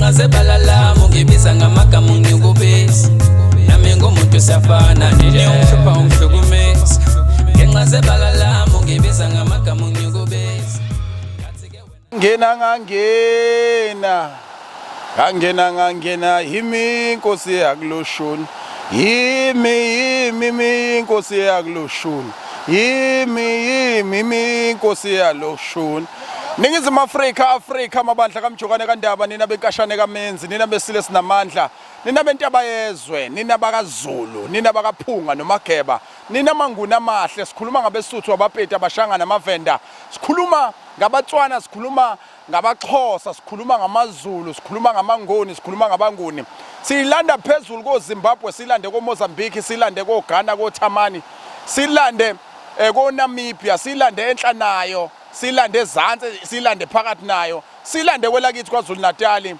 ngenxa balala mugebisa ngamagama unyukubisi nami ngumuntu siyafana nje ungishupha ungihlukumeza ngenxa balala mugebisa ngamagama unyukubisi ngangena yimi inkosi yakuloshuni yimi inkosi yakuloshuni yimi inkosi yaloshuni Ningizimu Afrika amabandla kaMjokane kaNdaba nina benkashane kaMenzi nina besile sinamandla nina bentabayezwe nina bakaZulu nina bakaphunga noMageba nina manguni amahle sikhuluma ngabesuthu abapeti abashanga namavenda sikhuluma ngabatswana sikhuluma ngabaXhosa sikhuluma ngamaZulu sikhuluma ngamangoni sikhuluma ngabanguni silanda phezulu koZimbabwe silande koMozambique silande koGhana koThamani silande koNamibia silande enhla nayo silande ezantsi silande phakathi nayo silande kwelakithi kwaZulu Natal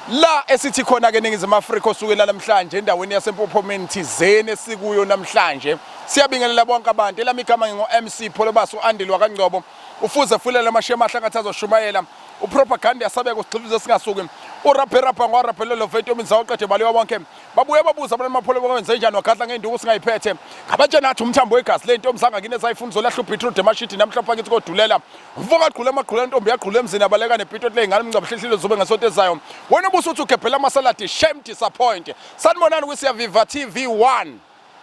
la esithi khona ke Ningizimu Afrika osukela namhlanje endaweni yaseMpophomeni thizeni esikuyo namhlanje siyabingelela bonke abantu elami igama ngingo MC Pholobasu Andilwa kaNgcobo ufuze fulela amashema ahlangatha azoshumayela upropaganda yasabeka usigxivize singasuki urapperapha ngwaraphelelo veto imizwa oqede baliwa bonke babuye babuza abantu amapholo bakwenze njani wagadla ngenduku singayiphethe ngabatshena athi umthambo wegazi le ntombi sanga kine esayifuna uzolahla uBeetroot emashiti namhlanje ngithi kodhulela mvuka aqhule amaqhule entombi yaqhule emzini abaleka neBeetroot le ingane mngcabhlehlile zobe ngesonto ezayo wena ubusuthi ugebhela amasaladi shame disappoint sanibonani kwisiya Viva TV1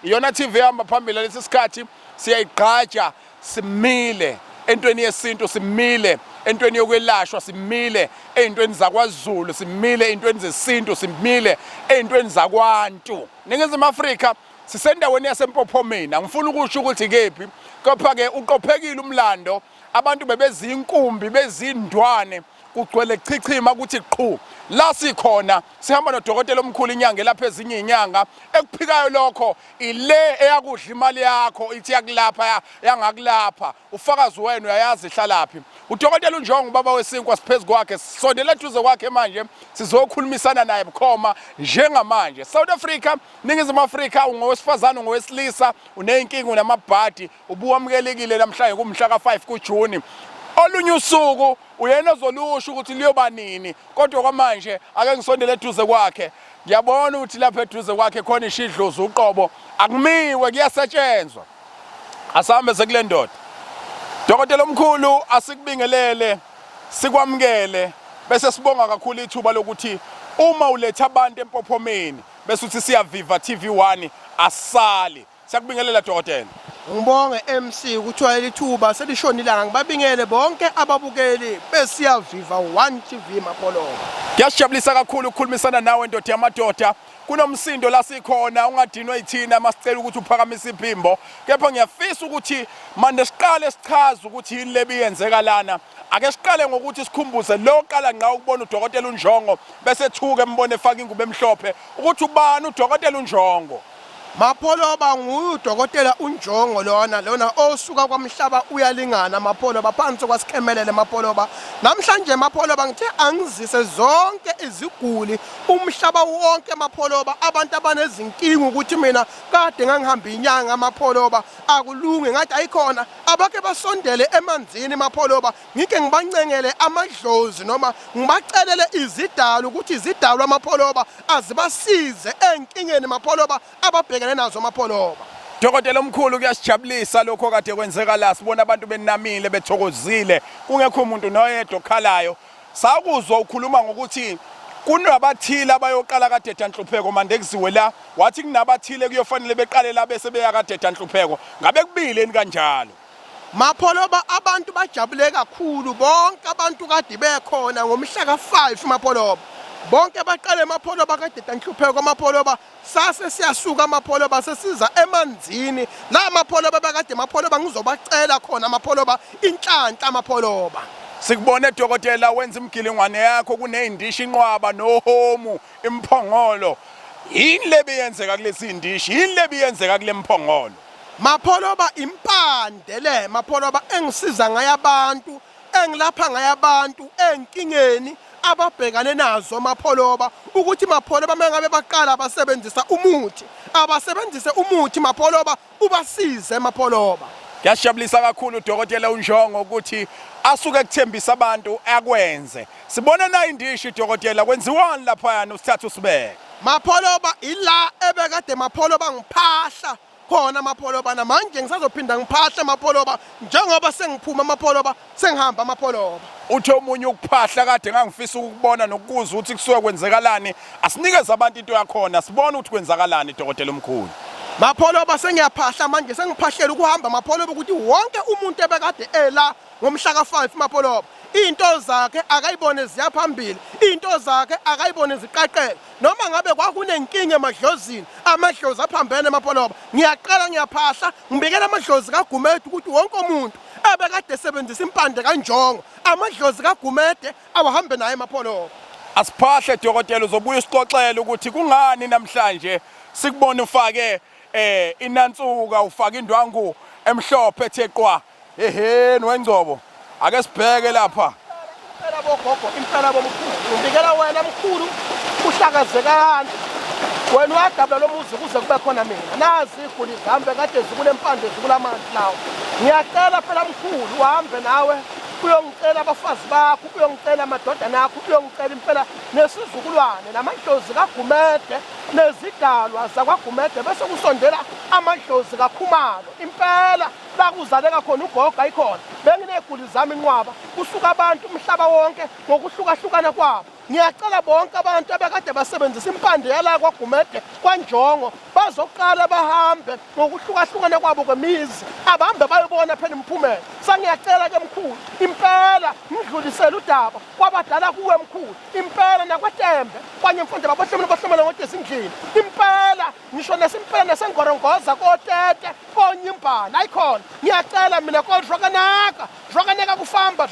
iyona TV hamba phambili lesi sikhathi siyayigqaja simile entweni yesintu simile entweni yokwelashwa simile ezintweni zakwaZulu simile ezintweni zesintu simile ezintweni zakwantu Ningizimu Afrika sisendaweni yaseMpophomeni angifuni ukusho ukuthi kephi kepha ke uqophekile umlando abantu bebezinkumbi bezindwane kugcwele chichima ukuthi qhu la sikhona sihamba nodokotela omkhulu inyanga lapha ezinye inyanga ekuphikayo lokho ile eyakudla imali yakho ithi yakulapha yangakulapha ufakazi wena uyayazi ihlalaphi udokotela uNjongo baba wesinkwa siphezulu kwakhe sondela eduze kwakhe manje sizokhulumisana naye bukhoma njengamanje South Africa Ningizimu Afrika ungowesifazana ungowesilisa unenkingi unamabhadi ubuwamukelekile namhlanje kumhla ka5 kuJuni olunye usuku uyena ozolusha ukuthi liyoba nini kodwa kwamanje ake ngisondele eduze kwakhe ngiyabona ukuthi lapha eduze kwakhe khona ishidlozi uqobo akumiwe kuyasetshenzwa asambe sekule ndoda dokotela omkhulu asikubingelele sikwamukele bese sibonga kakhulu ithuba lokuthi uma uletha abantu eMpophomeni bese uthi siya Viva TV1 asali siyakubingelela dokotela Ngibonge MC ukuthiwa lithuba selishonilanga ngibabingele bonke ababukeli besiya Viva 1 TV Mapolo. Ngiyasijabulisa kakhulu ukukhulumisana nawe ndoda yamadoda. Kunomsindo la sikhona ungadinwa yithina masicela ukuthi uphakamise iphimbo. Kepha ngiyafisa ukuthi manje siqale sichaze ukuthi yini lebi yenzeka lana. Ake siqale ngokuthi sikhumbuze lo qala ngqa ukubona uDokotela uNjongo bese thuke embone efaka ingubo emhlophe ukuthi ubani uDokotela uNjongo. Mapolo banguye uDokotela uNjongo lona osuka kwaMhlaba uyalingana Mapolo baphansi kwasikhemelele Mapolo namhlanje Mapolo ngithe angizise zonke iziguli umhlaba wonke Mapolo abantu abanezinkingi ukuthi mina kade ngangihamba inyanga Mapolo akulunge ngathi ayikhona abake basondele emanzini Mapolo ngike ngibancengele amadlozi noma ngibacelele izidalo ukuthi izidalo Mapolo azibasize enkingeni Mapolo ababhekene nazo Mapolo. Dokotela omkhulu kuyasijabulisa lokho kade kwenzeka la sibona abantu benamile bethokozile kungekho umuntu noyedwa okhalayo sakuzwa ukhuluma ngokuthi kunabathile abayoqala kaDeda Nhlupheko manje kuziwe la wathi kunabathile kuyofanele beqale la bese beya kaDeda Nhlupheko ngabe kubili kanjalo Mapolo abantu bajabule kakhulu bonke abantu kade bekhona ngomhla ka5 Mapolo bonke baqale Mapolo kaDeda Nhlupheko Mapolo sase siyasuka Mapolo sesiza emanzini la Mapolo bakade Mapolo ngizobacela khona Mapolo inhlanhla Mapolo sikubone dokotela wenza imgilingwane yakho kuneyindishi inqwaba nohomu imphongolo yini lebi yenzeka kulesi indishi yini lebi yenzeka kule mphongolo Mapolo impande le Mapolo engisiza ngayabantu engilapha ngayabantu enkingeni ababhekane nazo Mapolo ukuthi Mapolo mengabe baqala basebenzisa umuthi abasebenzise umuthi Mapolo ubasize Mapolo Kuyasijabulisa kakhulu uDokotela uNjongo ukuthi asuke ekuthembisa abantu akwenze. Sibona na indishi uDokotela kwenziwani lapha yana usithatha usibeke. Mapholoba ila ebekade Mapholoba ngiphahla khona Mapholoba namanje ngisazophinda ngiphahla Mapholoba njengoba sengiphuma Mapholoba sengihamba Mapholoba. Uthi omunye ukuphahla kade ngangifisa ukubona nokuzwa ukuthi kusuke kwenzekalani asinikeze abantu into yakhona sibone ukuthi kwenzakalani Dokotela omkhulu. Mapholoba sengiyaphahla manje sengiphahlela ukuhamba Mapholoba ukuthi wonke umuntu ebekade ela ngomhla ka5 Mapholoba into zakhe akayibone ziyaphambili into zakhe akayibone ziqaqeke noma ngabe kwakunenkinga emadlozini amadlozi aphambene Mapholoba ngiyaqala ngiyaphahla ngibikela amadlozi kaGumede ukuthi wonke umuntu ebekade sebenzisa impande kanjongo amadlozi kaGumede awahambe naye Mapholoba. Asiphahle Dokotela uzobuya usixoxela ukuthi kungani namhlanje sikubona ufake inantsuka ufaka indwangu emhlophe etheqwa eheni wengcobo ake sibheke lapha impela bogogo impela bomkhulu ngibikela wena mkhulu uhlakazekani wena wadabula lomuzi kuze kube khona mina nazi iguli zihambe kade zikule mpande zikulamanzi lawo ngiyacela phela mkhulu uhambe nawe uyongicela abafazi bakho uyongicela amadodana akho uyongicela impela nesizukulwane namadlozi kaGumede nezidalwa zakwaGumede bese kusondela amadlozi kaKhumalo impela la kuzaleka khona ugogo ayikhona bengineguli zami inqwaba kusuka abantu umhlaba wonke ngokuhlukahlukana kwabo ngiyacela bonke abantu abekade basebenzisa impande yala kwaGumede kwanjongo bazoqala bahambe ngokuhlukahlukana kwabo kwemizi abahambe bayobona phela imphumela sangiyacela ke mkhulu impela ngidlulisela udaba kwabadala kuwe mkhulu impela nakwaTembe kwanye mfundo babohlomela ngodesindlini impela ngisho nesimpela nesengorongoza kotete konyimbana ayikhona ngiyacela mina kodrokanaka kufamba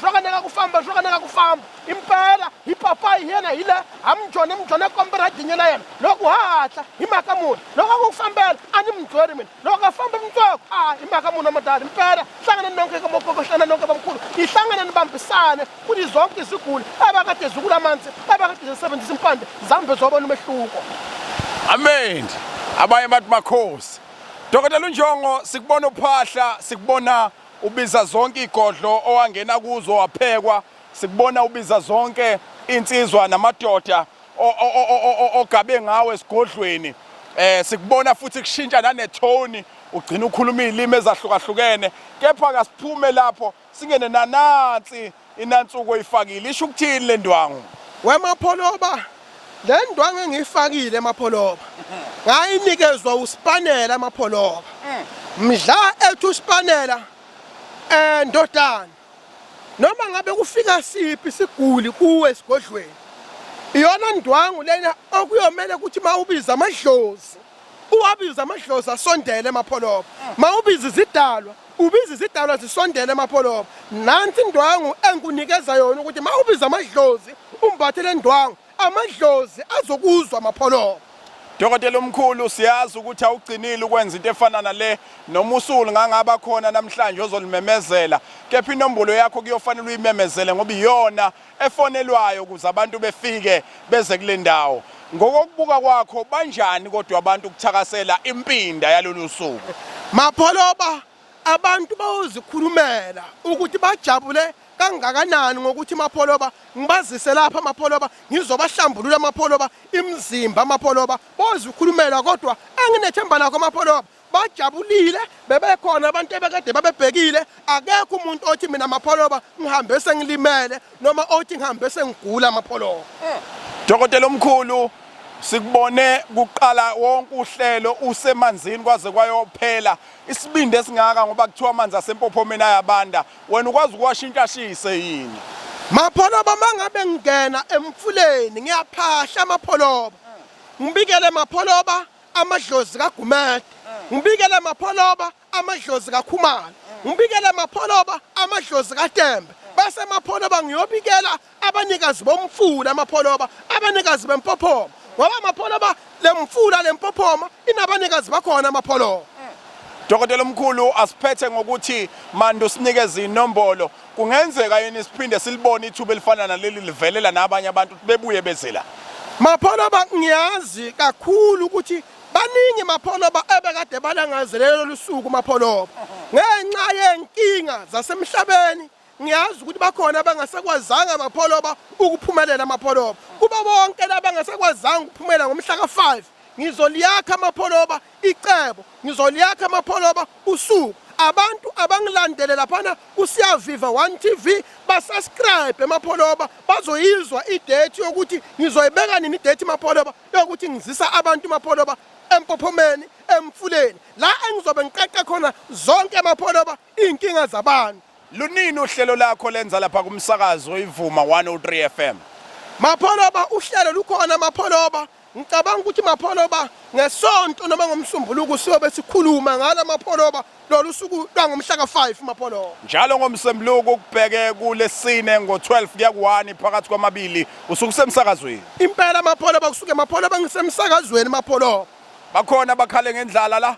impela ipapayi yena yile amjone komberadinye na yena lokhu hatla imakamuni lokho akufambela animdzweri mina lokho afamba emtsoko imakamuni amadala impela hlangana nonke kamokokohlana nonke bamkhulu ihlangana nibambisane kuthi zonke iziguli abakade zikulamanzi abakade zisebenzisa impande zambe zobona umehluko. Amen. Abaye bathi makhosi. Dokotela uNjongo sikubona uphahla sikubona ubiza zonke igodlo owangena kuzo waphekwa sikubona ubiza zonke insizwa namadoda ogabe ngawe esigodlweni sikubona futhi kushintsha nanethoni ugcina ukhuluma izilimi ezahlukahlukene kepha kasiphume lapho singene nanansi inantsuko oyifakile isho ukuthini le ndwangu Wemapholoba le ndwangu engiyifakile Mapholoba ngayinikezwa uSpanela Mapholoba mdla ethu uSpanela ndodana noma ngabe kufika siphi isiguli kuwe esigodlweni iyona ndwangu lena okuyomela ukuthi mawubiza amadlozi uwabiza amadlozi asondele Mapholoba mawubiza izidalwa ubiza izidalwa zisondele Mapholoba nansi indwangu engikunikeza yona ukuthi mawubiza amadlozi umbathele ndwangu amadlozi azokuzwa Mapholoba. Dokotela omkhulu siyazi ukuthi awugcinile ukwenza into efana nale noma usulu ngangaba khona namhlanje ozolimemezela kepha inombolo yakho kuyofanele uyimemezele ngoba iyona efonelwayo ukuze abantu befike beze kule ndawo ngokubuka kwakho banjani kodwa abantu ukuthakasela impinda yalolu suku Mapholoba abantu bayozikhulumela ukuthi bajabule kangakanani ngokuthi Mapholoba ngibazise lapha Mapholoba ngizobahlambulula Mapholoba imizimba Mapholoba bozikhulumela kodwa enginethemba lakho Mapholoba bajabulile bebekhona abantu ebekade babebhekile akekho umuntu othi mina Mapholoba ngihambe sengilimele noma othi ngihambe sengigula Mapholoba. Dokotela omkhulu sikubone kuqala wonke uhlelo usemanzini kwaze kwayophela isibindi esingaka ngoba kuthiwa amanzi asempophomeni ayabanda wena ukwazi ukuwashintshashise yini Mapholoba mangabe ngena emfuleni ngiyaphahla Mapholoba ngibikele Mapholoba amadlozi kaGumede ngibikele Mapholoba amadlozi kaKhumalo ngibikele Mapholoba amadlozi kaTembe bese Mapholoba ngiyobikela abanikazi bomfula Mapholoba abanikazi bempophoma ngoba Mapholoba lemfula lempophoma inabanikazi bakhona Mapholoba. Dokotela omkhulu asiphethe ngokuthi manje usinikeze inombolo kungenzeka yini isiphinde silibone ithuba elifana naleli livelela nabanye abantu bebuye bezela Mapholoba ngiyazi kakhulu ukuthi baningi mapholoba ebekade balangazelelo lusuku mapholoba ngenxa yenkinga zasemhlabeni ngiyazi ukuthi bakhona abangasekwazanga mapholoba ukuphumelela mapholoba kuba bonke labangasekwazanga ukuphumela ngomhla ka5 ngizoliyakha mapholoba icebo ngizoliyakha mapholoba usuku abantu abangilandele laphana kusiyaviva 1 TV basubscribe emapholoba bazoyizwa idate yokuthi ngizoyibeka nini idate mapholoba yokuthi ngizisa abantu mapholoba empophomeni emfuleni la engizobe ngiqeqe khona zonke emapholoba inkinga zabantu. Lunini uhlelo lakho lenza lapha kumsakazo ivuma 103 FM. Mapholoba uhlelo lukhona mapholoba ngicabanga ukuthi mapholoba ngesonto noma ngomsombuluko siyobe sikhuluma ngala mapholoba lolu suku langomhla ka5 mapholoba. Njalo ngomsombuluko kubheke kulesine ngo12 kuya ku1 phakathi kwamabili usuku semsakazweni. Impela mapholoba kusuke mapholoba ngisemsakazweni mapholoba. Bakhona bakhale ngendlala la.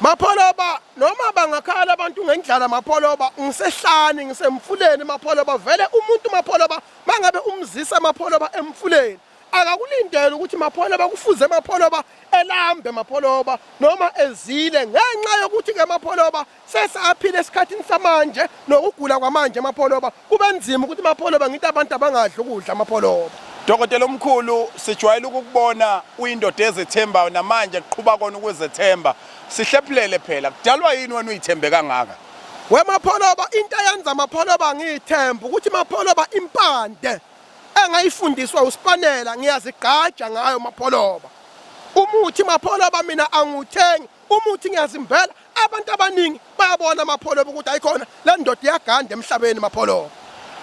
Mapholoba noma bangakhala abantu ngendlala mapholoba ngisehlane ngisemfuleni mapholoba vele umuntu mapholoba mangabe umzisa mapholoba emfuleni akakulindele ukuthi mapholoba kufuze mapholoba elambe mapholoba noma ezile ngenxa yokuthi ke mapholoba sesaphila esikhathini samanje nokugula kwamanje mapholoba kube nzima ukuthi mapholoba ngithi abantu abangadli ukudla mapholoba. Dokotela omkhulu sijwayele ukubona uyindoda ezethembayo namanje kuqhubha kona ukuzethemba sihlephulele phela kudalwa yini wena uyithembe kangaka wemapholoba into eyenza mapholoba ngiyithemba ukuthi mapholoba impande engayifundiswa uSpanela ngiyazigqaja ngayo mapholoba umuthi mapholoba mina anguthengi umuthi ngiyazimbela abantu abaningi bayabona mapholoba ukuthi ayikhona le ndoda iyaganda emhlabeni mapholoba.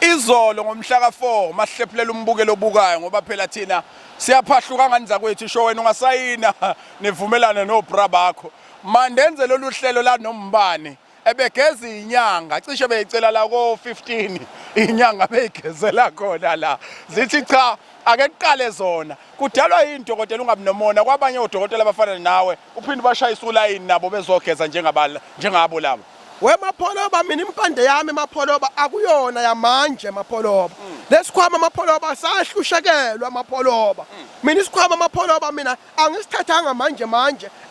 Izolo ngomhla ka4 mahlephulela umbukelo obukayo ngoba phela thina siyaphahluka nganiza kwethu isho wena ungasayina nivumelana nobra bakho mandenze lolu hlelo la nombane ebegeza inyanga cishe beyicela la ko15 inyanga beyigezela khona la zithi cha ake kuqale zona kudalwa yini dokotela ungabi nomona kwabanye odokotela abafana nawe uphinde bashayisa ulayini nabo bezogeza njengabo labo. Wemapholoba mina impande yami mapholoba akuyona yamanje mapholoba lesikhwama mapholoba sahlushekelwa mapholoba mina isikhwama mapholoba mina angisithathanga manje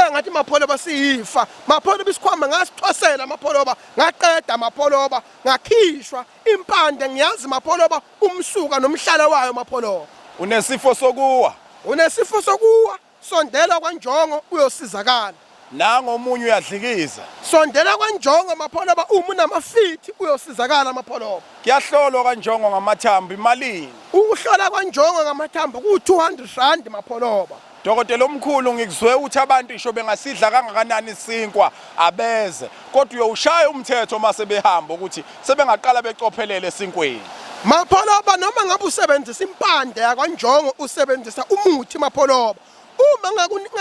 engathi mapholoba siyifa mapholoba isikhwama ngasithosela mapholoba ngaqeda mapholoba ngakhishwa impande ngiyazi mapholoba umsuka nomhlala wayo mapholoba. Unesifo sokuwa sondela kwaNjongo uyosizakala nangomunye uyadlikiza sondela kwaNjongo mapholoba uma unamafithi uyosizakala mapholoba. Kuyahlolwa kwaNjongo ngamathambo imalini ukuhlola kwaNjongo ngamathambo ku200 mapholoba. Dokotela omkhulu ngikuzwe ukuthi abantu isho bengasidla kangakanani isinkwa abeze kodwa uyowushaya umthetho mase behamba ukuthi sebengaqala becophelele esinkweni mapholoba noma ngabe usebenzisa impande yakwaNjongo usebenzisa umuthi mapholoba uma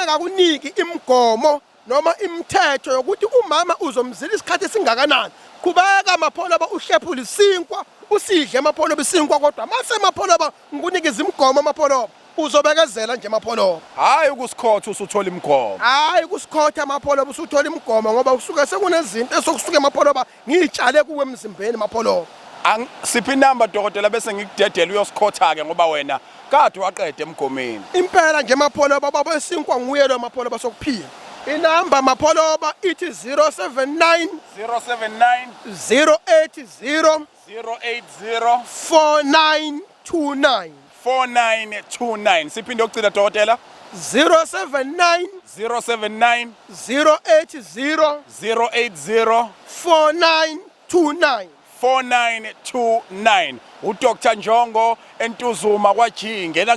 ngakuniki imigomo noma imithetho yokuthi umama uzomzila isikhathi esingakanani kubeka mapholoba uhlephula isinkwa usidle mapholoba isinkwa kodwa mase mapholoba ngikunika izimigomo mapholoba uzobekezela nje mapholoba hayi ukusikhotha usuthola imigomo hayi ukusikhotha mapholoba usuthola imigomo ngoba usuke sekunezinto esokusuke mapholoba ngitshale kuwe emzimbeni mapholoba. Siphi inamba dokotela bese ngikudedela uyosikhotha ke ngoba wena kade waqeda emgomeni impela nje mapholoba baba esinkwa nguye lo mapholoba sokuphila inamba mapholoba ithi 079 080 4929 siphinde ukugcina dokotela 079 080 4929 uDr Njongo eNtuzuma kwaJi ngena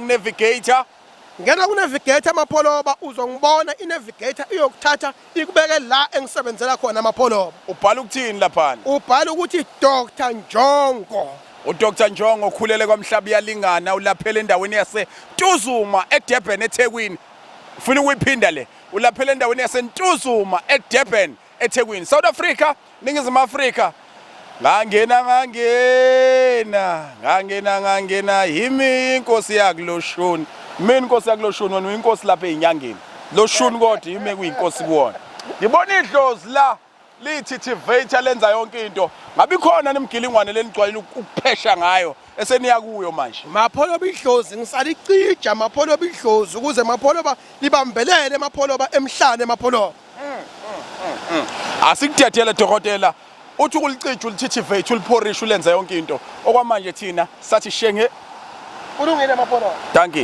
kunavigator mapholoba uzongibona inavigator iyokuthatha ikubeke la engisebenzela khona mapholoba. Ubhala ukuthini lapha? Ubhala ukuthi Dr Njongo. uDr Njongo ukhulele kwaMhlaba iyalingana ulaphela endaweni yaseNtuzuma eDurban eThekwini ufuna ukuyiphinda le ulaphela endaweni yaseNtuzuma eDurban eThekwini South Africa Ningizimu Afrika ngangena yimi inkosi yakuloshuni mina inkosi yakuloshuni wena uyinkosi lapha ezinyangeni loshuni kodwa yimi kuyinkosi kuwona ngibona idlozi la liyithithivator lenza yonke into ngabe khona nemgilingwane lenigcwalile ukuphesha ngayo eseniya kuyo manje mapholoba idlozi ngisalicija mapholoba idlozi ukuze mapholoba libambelele mapholoba emhlane mapholoba asikuthathele dokotela uthi ukulicija ulithithivate uliphorisha ulenza yonke into okwamanje thina sathi shenge ulungile mapholoba thank you